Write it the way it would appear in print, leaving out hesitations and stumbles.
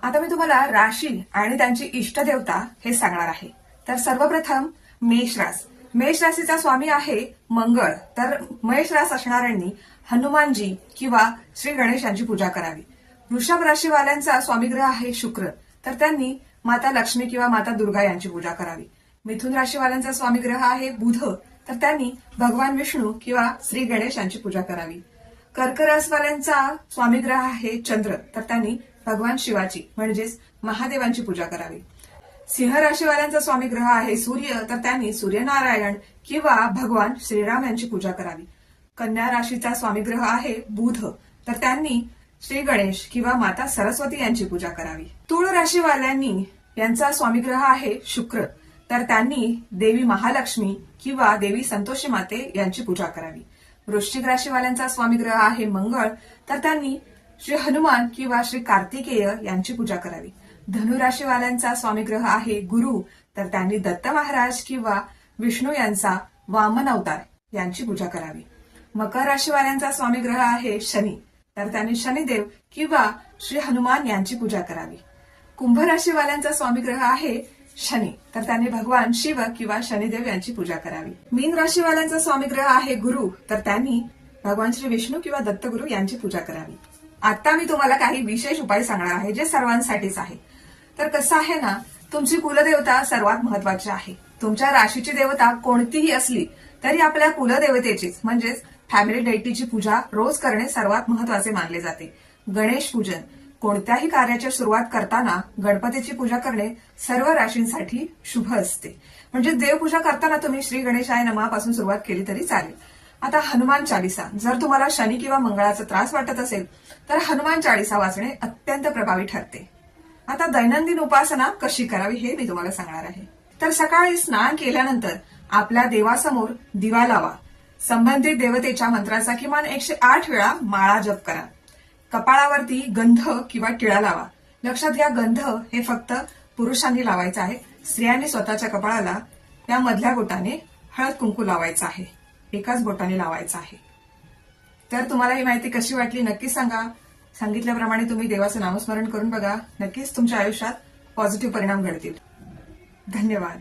आता मी तुम्हाला राशी आणि त्यांची इष्टदेवता हे सांगणार आहे. तर सर्वप्रथम मेष रास. मेष राशीचा स्वामी आहे मंगळ. तर मेष रास असणाऱ्यांनी हनुमानजी किंवा श्री गणेश यांची पूजा करावी. वृषभ राशीवाल्यांचा स्वामीग्रह आहे शुक्र. तर त्यांनी माता लक्ष्मी किंवा माता दुर्गा यांची पूजा करावी. मिथुन राशीवाल्यांचा स्वामीग्रह आहे बुध. तर त्यांनी भगवान विष्णू किंवा श्री गणेश यांची पूजा करावी. कर्क राशीवाल्यांचा स्वामीग्रह आहे चंद्र. तर त्यांनी भगवान शिवाची म्हणजेच महादेवांची पूजा करावी. सिंह राशीवाल्यांचा स्वामीग्रह आहे सूर्य. तर त्यांनी सूर्यनारायण किंवा भगवान श्रीराम यांची पूजा करावी. कन्या राशीचा स्वामीग्रह आहे बुध. तर त्यांनी श्री गणेश किंवा माता सरस्वती यांची पूजा करावी. तुळ राशीवाल्यांनी यांचा स्वामीग्रह आहे शुक्र. तर त्यांनी देवी महालक्ष्मी किंवा देवी संतोषी माते यांची पूजा करावी. वृश्चिक राशीवाल्यांचा स्वामीग्रह आहे मंगळ. तर त्यांनी श्री हनुमान किंवा श्री कार्तिकेय यांची पूजा करावी. धनु राशीवाल्यांचा स्वामीग्रह आहे गुरु. तर त्यांनी दत्त महाराज किंवा विष्णू यांचा वामन अवतार यांची पूजा करावी. मकर राशीवाल्यांचा स्वामीग्रह आहे शनी. तर त्यांनी शनिदेव किंवा श्री हनुमान यांची पूजा करावी. कुंभ राशीवाल्यांचा स्वामीग्रह आहे शनी. तर त्यांनी भगवान शिव किंवा शनिदेव यांची पूजा करावी. मीन राशीवाल्यांचा स्वामीग्रह आहे गुरु. तर त्यांनी भगवान श्री विष्णू किंवा दत्तगुरु यांची पूजा करावी. आता मी तुम्हाला काही विशेष उपाय सांगणार आहे जे सर्वांसाठीच आहे. तर कसं आहे ना, तुमची कुलदेवता सर्वात महत्वाची आहे. तुमच्या राशीची देवता कोणतीही असली तरी आपल्या कुलदेवतेचीच म्हणजेच फॅमिली डेटीची पूजा रोज करणे सर्वात महत्वाचे मानले जाते. गणेश पूजन. कोणत्याही कार्याची सुरुवात करताना गणपतीची पूजा करणे सर्व राशींसाठी शुभ असते. म्हणजे देवपूजा करताना तुम्ही श्री गणेशाय नमःपासून सुरुवात केली तरी चालेल. आता हनुमान चालिसा. जर तुम्हाला शनी किंवा मंगळाचा त्रास वाटत असेल तर हनुमान चालिसा वाचणे अत्यंत प्रभावी ठरते. आता दैनंदिन उपासना कशी करावी हे मी तुम्हाला सांगणार आहे. तर सकाळी स्नान केल्यानंतर आपल्या देवासमोर दिवा लावा. संबंधित देवतेच्या मंत्राचा किमान 108 वेळा माळा जप करा. कपाळावरती गंध किंवा टिळा लावा. लक्षात घ्या, गंध हे फक्त पुरुषांनी लावायचं आहे. स्त्रियांनी स्वतःच्या कपाळाला या मधल्या बोटाने हळद कुंकू लावायचं आहे. एकाच बोटाने लावायचं आहे. तर तुम्हाला ही माहिती कशी वाटली नक्की सांगा. सांगितल्याप्रमाणे तुम्ही देवाचं नामस्मरण करून बघा. नक्कीच तुमच्या आयुष्यात पॉझिटिव्ह परिणाम घडतील. धन्यवाद.